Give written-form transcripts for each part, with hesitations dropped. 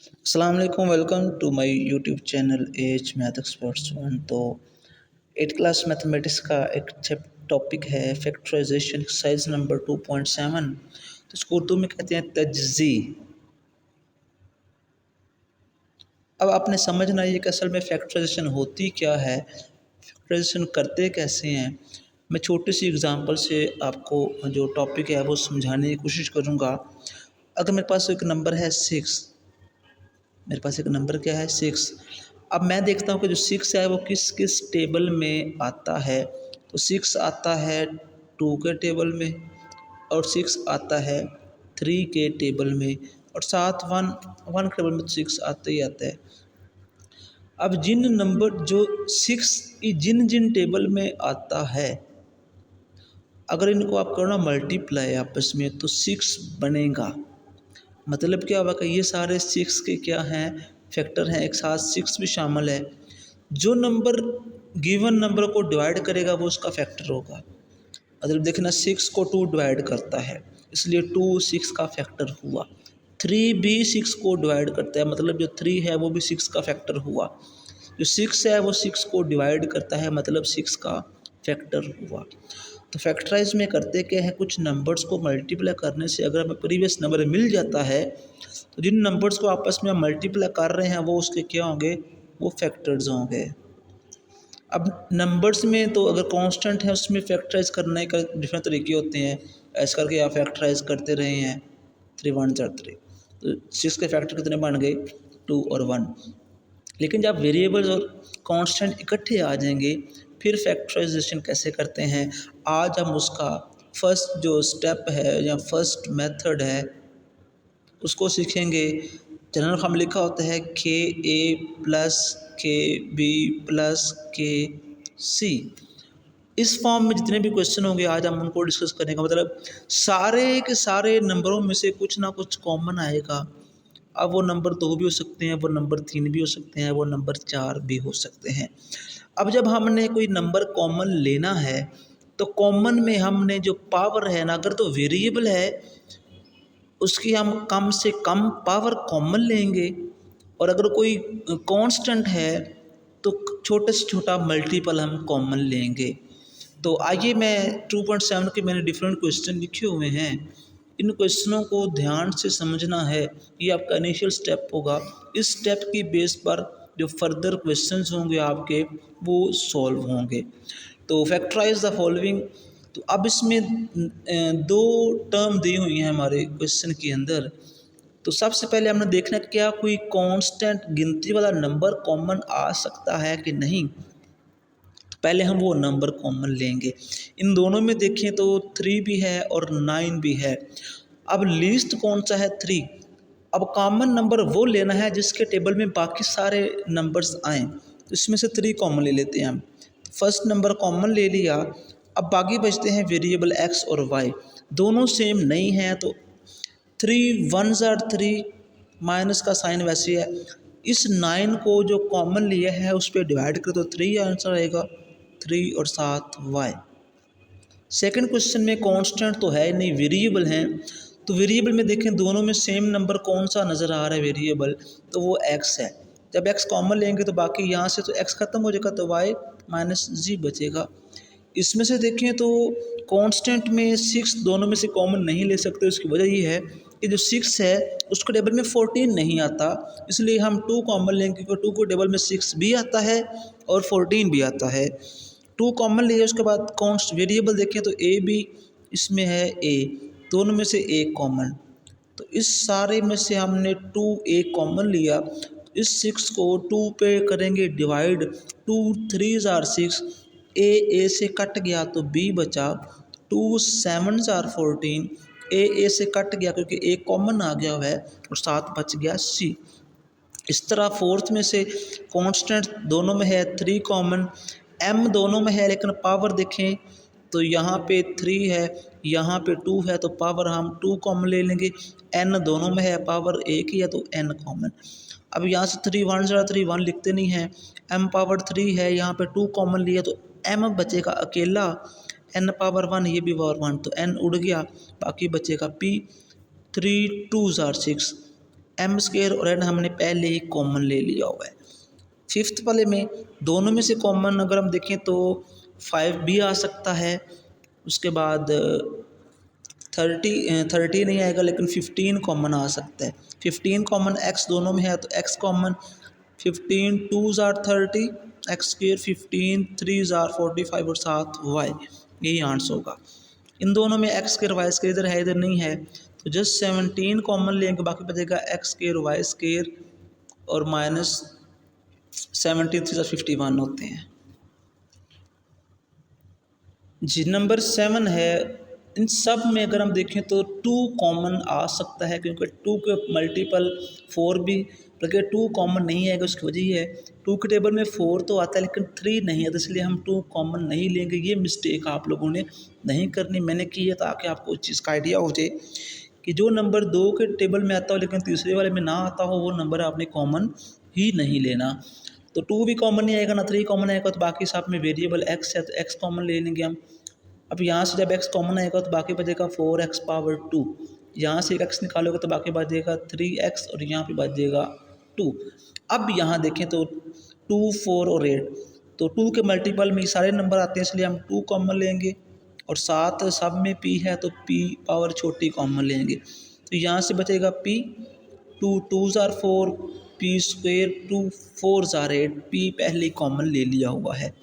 अस्सलाम वालेकुम, welcome to my YouTube channel as math experts one. तो 8th क्लास मैथमेटिक्स का एक टॉपिक है फैक्टराइजेशन एक्सरसाइज नंबर 2.7। तो इसको उर्दू में कहते हैं तज्ज़ी। अब आपने समझना ये कि असल में फैक्टराइजेशन होती क्या है, फैक्टराइजेशन करते कैसे हैं। मैं छोटी सी एग्जांपल से आपको जो टॉपिक है वो समझाने की कोशिश करूँगा। अगर मेरे पास एक नंबर है 6, मेरे पास एक नंबर क्या है 6। अब मैं देखता हूँ कि जो 6 है वो किस किस टेबल में आता है। तो 6 आता है 2 के टेबल में, और 6 आता है 3 के टेबल में, और साथ 1 के टेबल में 6 आता ही आता है। अब जिन नंबर जो 6 जिन जिन टेबल में आता है, अगर इनको आप करो ना मल्टीप्लाई आपस में, तो 6 बनेगा। मतलब क्या होगा कि ये सारे 6 के क्या हैं, फैक्टर हैं, एक साथ 6 भी शामिल है। जो नंबर गिवन नंबर को डिवाइड करेगा वो उसका फैक्टर होगा। मतलब देखना 6 को 2 डिवाइड करता है, इसलिए 2 6 का फैक्टर हुआ। 3 भी 6 को डिवाइड करता है, मतलब जो 3 है वो भी 6 का फैक्टर हुआ। जो 6 है वो 6 को डिवाइड करता है, मतलब 6 का फैक्टर हुआ। तो फैक्टराइज में करते क्या है, कुछ नंबर्स को मल्टीप्लाई करने से अगर हमें प्रीवियस नंबर मिल जाता है, तो जिन नंबर्स को आपस में मल्टीप्लाई कर रहे हैं वो उसके क्या होंगे, वो फैक्टर्स होंगे। अब नंबर्स में तो अगर कांस्टेंट है उसमें फैक्टराइज करने का डिफरेंट तरीके होते हैं। ऐसा करके आप फैक्टराइज करते रहे हैं, 3 1 4 3, तो 6 के फैक्टर कितने बन गए, 2 और 1। लेकिन जब वेरिएबल्स और कांस्टेंट इकट्ठे आ जाएंगे, फिर फैक्टराइजेशन कैसे करते हैं, आज हम उसका फर्स्ट जो स्टेप है या फर्स्ट मेथड है उसको सीखेंगे। जनरल फॉर्म लिखा होता है के ए प्लस के बी प्लस के सी। इस फॉर्म में जितने भी क्वेश्चन होंगे आज हम उनको डिस्कस करने का मतलब सारे के सारे नंबरों में से कुछ ना कुछ कॉमन आएगा। अब वो नंबर 2 भी हो सकते हैं, वो नंबर 3 भी हो सकते हैं, वो नंबर 4 भी हो सकते हैं। अब जब हमने कोई नंबर कॉमन लेना है, तो कॉमन में हमने जो पावर है ना, अगर तो वेरिएबल है उसकी हम कम से कम पावर कॉमन लेंगे, और अगर कोई कांस्टेंट है तो छोटे से छोटा मल्टीपल हम कॉमन लेंगे। तो आइए, मैं 2.7 के मैंने डिफरेंट क्वेश्चन लिखे हुए हैं, इन क्वेश्चनों को ध्यान से समझना है। ये आपका इनिशियल स्टेप होगा। इस स्टेप की बेस पर जो फर्दर क्वेश्चंस होंगे आपके वो सॉल्व होंगे। तो फैक्टराइज द फॉलोइंग। तो अब इसमें दो टर्म दी हुई हैं हमारे क्वेश्चन के अंदर। तो सबसे पहले हमने देखना है क्या कोई कांस्टेंट गिनती वाला नंबर कॉमन आ सकता है कि नहीं। तो पहले हम वो नंबर कॉमन लेंगे। इन दोनों में देखें तो 3 भी है और 9 भी है। अब लीस्ट कौन सा है, 3। अब कॉमन नंबर वो लेना है जिसके टेबल में बाकी सारे नंबर्स आएँ। तो इसमें से 3 कॉमन ले लेते हैं हम। फर्स्ट नंबर कॉमन ले लिया। अब बाकी बचते हैं वेरिएबल एक्स और वाई, दोनों सेम नहीं हैं, तो 3 1 आर 3, माइनस का साइन वैसे है। इस 9 को जो कॉमन लिया है उस पर डिवाइड करें तो 3 आंसर आएगा, 3 और 7 वाई। सेकंड क्वेश्चन में कांस्टेंट तो है नहीं, वेरिएबल हैं। तो वेरिएबल में देखें दोनों में सेम नंबर कौन सा नज़र आ रहा है वेरिएबल, तो वो एक्स है। जब एक्स कॉमन लेंगे तो बाकी यहाँ से तो एक्स खत्म हो जाएगा, तो वाई माइनस जी बचेगा। इसमें से देखें तो कांस्टेंट में 6 दोनों में से कॉमन नहीं ले सकते। उसकी वजह ये है कि जो 6 है उसको टेबल में 14 नहीं आता, इसलिए हम 2 कॉमन लेंगे, क्योंकि 2 को टेबल में 6 भी आता है और 14 भी आता है। 2 कॉमन लिए, उसके बाद कॉन्स्ट वेरिएबल देखें तो ए भी इसमें है, ए दोनों में से एक कॉमन। तो इस सारे में से हमने 2 ए कॉमन लिया। इस 6 को 2 पे करेंगे डिवाइड, 2 3 आर 6, ए से कट गया तो बी बचा, 2 7 आर 14, ए से कट गया क्योंकि ए कॉमन आ गया है, और 7 बच गया सी। इस तरह फोर्थ में से कांस्टेंट दोनों में है 3 कॉमन, एम दोनों में है लेकिन पावर देखें तो यहाँ पे 3 है, यहाँ पे 2 है, तो पावर हम 2 कॉमन ले लेंगे। एन दोनों में है, पावर एक ही है, तो एन कॉमन। अब यहाँ से 3 1 0 3 1 लिखते नहीं हैं, एम पावर 3 है, यहाँ पे 2 कॉमन लिया तो एम बचेगा अकेला, एन पावर 1, ये भी पावर 1, तो एन उड़ गया, बाकी बचेगा पी। 3 2 6, एम स्क्वायर और एन हमने पहले ही कॉमन ले लिया हुआ है। फिफ्थ वाले में दोनों में से कॉमन अगर हम देखें तो 5 भी आ सकता है, उसके बाद 30 नहीं आएगा लेकिन 15 कॉमन आ सकता है। 15 कॉमन एक्स दोनों में है तो x common, 15 2s are 30 x square, 15 3s are 45 और साथ वाई, यही आंसर होगा। इन दोनों में एक्स स्क्र वाई स्क्र इधर है इधर नहीं है तो जस्ट 17 कॉमन लेंगे, बाकी बचेगा एक्स स्क्र वाई स्क्र और माइनस 17 3 51 होते हैं जी। नंबर 7 है, इन सब में अगर हम देखें तो 2 कॉमन आ सकता है क्योंकि 2 के मल्टीपल 4 भी, बल्कि 2 कॉमन नहीं आएगा उसकी वजह ये है 2 के टेबल में 4 तो आता है लेकिन 3 नहीं है, तो इसलिए हम 2 कॉमन नहीं लेंगे। ये मिस्टेक आप लोगों ने नहीं करनी, मैंने की है ताकि आपको इस चीज़ का आइडिया हो जाए कि जो नंबर 2 के टेबल में आता हो लेकिन तीसरे वाले में ना आता हो वो नंबर आपने कॉमन ही नहीं लेना। तो 2 भी कॉमन नहीं आएगा ना 3 कॉमन आएगा, तो बाकी साथ में वेरिएबल एक्स है तो एक्स कॉमन ले लेंगे हम। अब यहाँ से जब x कॉमन आएगा तो बाकी बचेगा 4x पावर 2, यहाँ से एक x निकालोगे तो बाकी बचेगा 3x और यहाँ पे बचेगा 2। अब यहाँ देखें तो 2 4 और 8, तो 2 के मल्टीपल में सारे नंबर आते हैं इसलिए हम 2 कॉमन लेंगे और साथ सब में p है तो p पावर छोटी कॉमन लेंगे, तो यहाँ से बचेगा p, 2 2s are 4, p square 2 4s are 8, p पहले कॉमन ले लिया हुआ है।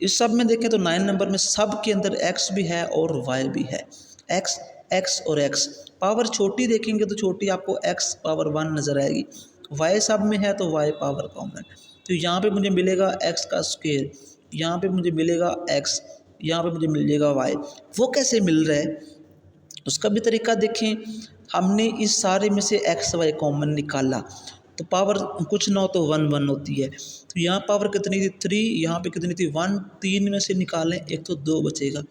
इस सब में देखें तो 9 नंबर में सब के अंदर x भी है और y भी है, x x और x। पावर छोटी देखेंगे तो छोटी आपको x पावर 1 नज़र आएगी, y सब में है तो y पावर कॉमन, तो यहाँ पे मुझे मिलेगा x का स्क्वायर, यहाँ पे मुझे मिलेगा x, यहाँ पे मुझे मिलेगा y। वो कैसे मिल रहा है उसका भी तरीका देखें। हमने इस सारे में से x y कॉमन निकाला तो पावर कुछ ना हो तो 1 1 होती है, तो यहाँ पावर कितनी थी 3, यहाँ पे कितनी थी 1, 3 में से निकालें एक तो 2 बचेगा,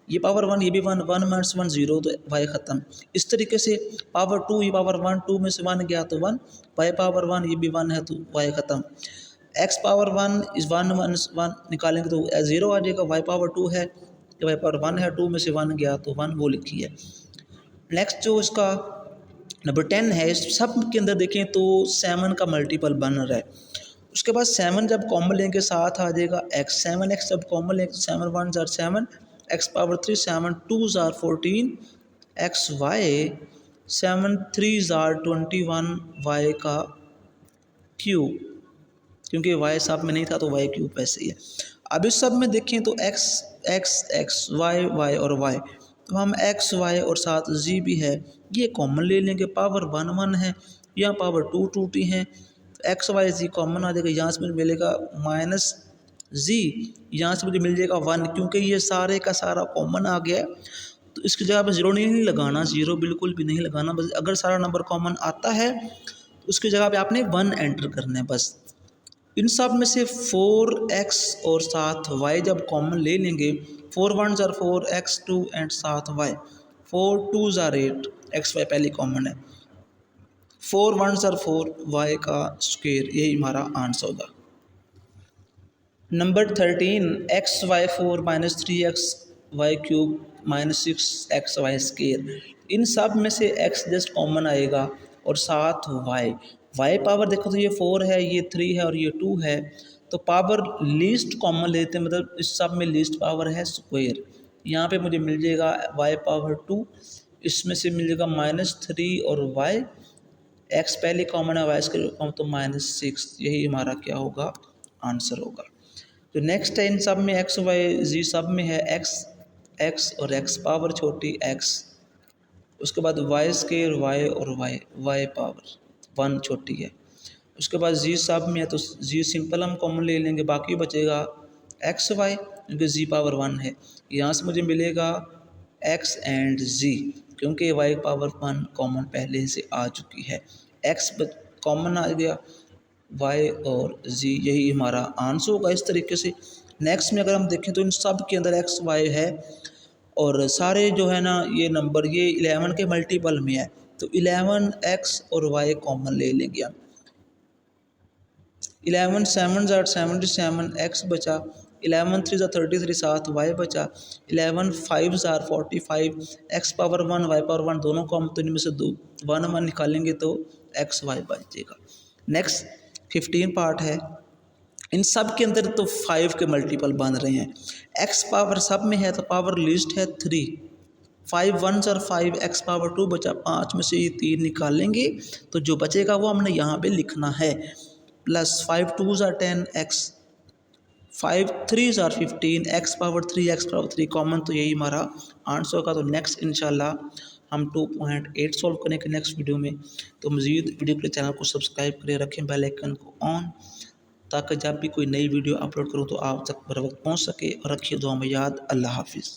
ये पावर 1 ये भी 1 1 माइनस 1 0 तो y ख़त्म। इस तरीके से पावर 2 ये पावर 1 2 में से 1 गया तो 1, y पावर 1 ये भी 1 है तो y ख़त्म। x पावर 1 इस 1 माइनस 1 निकालेंगे तो 0 आ जाएगा, y पावर 2 है, y पावर 1 है, 2 में से 1 गया तो 1 वो लिखी है। नेक्स्ट जो इसका नंबर 10 है, इस सब के अंदर देखें तो 7 का मल्टीपल बन रहा है, उसके बाद 7 जब कॉमन लेंगे साथ आ जाएगा x, 7x जब कॉमन लेंगे 7 1s are 7, x power 3 7 2s are 14 x y 7 3s are 21 y का क्यूब, क्योंकि y सब में नहीं था तो y क्यूब वैसे ही है। अब इस सब में देखें तो x x x y y और y, तो हम x y और साथ z भी है ये कॉमन ले लेंगे, पावर 1 1 है, यहाँ पावर 2 2 टी है, एक्स वाई जी कॉमन आ जाएगा, यहाँ से मुझे मिलेगा माइनस जी, यहाँ से मुझे मिल जाएगा 1, क्योंकि ये सारे का सारा कॉमन आ गया तो इसकी जगह पे ज़ीरो नहीं लगाना, ज़ीरो बिल्कुल भी नहीं लगाना, बस अगर सारा नंबर कॉमन आता है तो उसकी जगह पे आपने 1 एंटर करना है बस। इन सब में से 4x और साथ y जब कॉमन ले लेंगे 4 1s आर 4 x2 एंड साथ y 4 2s are 8 x y पहले कॉमन है, 4 1s आर 4 y का स्क्वायर, यही हमारा आंसर होगा। Number 13 x y 4 minus 3x y cube minus 6x y square, इन सब में से x जस्ट कॉमन आएगा और साथ y पावर देखो तो ये 4 है ये 3 है और ये 2 है, तो पावर लीस्ट कॉमन लेते हैं, मतलब इस सब में लीस्ट पावर है स्क्वायर, यहाँ पे मुझे मिल जाएगा y पावर 2, इसमें से मिल जाएगा -3 और y, x पहले कॉमन है y स्क्वायर कॉमन तो -6, यही हमारा क्या होगा आंसर होगा। तो नेक्स्ट है इन सब में x y z सब में है x और x पावर छोटी x, उसके बाद y स्क्वायर y और y पावर 1 छोटी है, उसके बाद z सब में है तो z सिंपल हम कॉमन ले लेंगे, बाकी बचेगा x y क्योंकि z पावर 1 है, यहाँ से मुझे मिलेगा x एंड z क्योंकि y पावर 1 कॉमन पहले से आ चुकी है, x कॉमन आ गया y और z, यही हमारा आंसर होगा इस तरीके से। नेक्स्ट में अगर हम देखें तो इन सब के अंदर x y है और सारे जो है ना ये नंबर ये 11 के मल्टीपल में है, तो 11x और y कॉमन ले लेंगे हम, 11 7s आर 77 x बचा, 11 3s आर 33 साथ y बचा, 11 5s are 45 x power 1 y power 1 दोनों कॉमन, तो इनमें से 2 1 1 निकालेंगे तो एक्स वाई बचेगा। नेक्स्ट 15 पार्ट है, इन सब के अंदर तो 5 के मल्टीपल बन रहे हैं। एक्स पावर सब में है तो पावर लिस्ट है 3, 5 वंस और 5 एक्स पावर 2 बचा, 5 में से ये 3 निकालेंगे तो जो बचेगा वो हमने यहाँ पे लिखना है। Plus 5 2s are 10 x, 5 3s are 15 x power 3 x power 3 common, तो यही हमारा आंसर का। तो नेक्स्ट इंशाल्लाह हम 2.8 सॉल्व करेंगे नेक्स्ट वीडियो में। तो मज़ीद वीडियो के लिए चैनल को सब्सक्राइब करें, रखें बेल आइकन को ऑन, ताकि जब भी कोई नई वीडियो अपलोड करूँ तो आप तक बर वक्त पहुँच सके। और रखिए दुआ में याद। अल्लाह हाफिज़।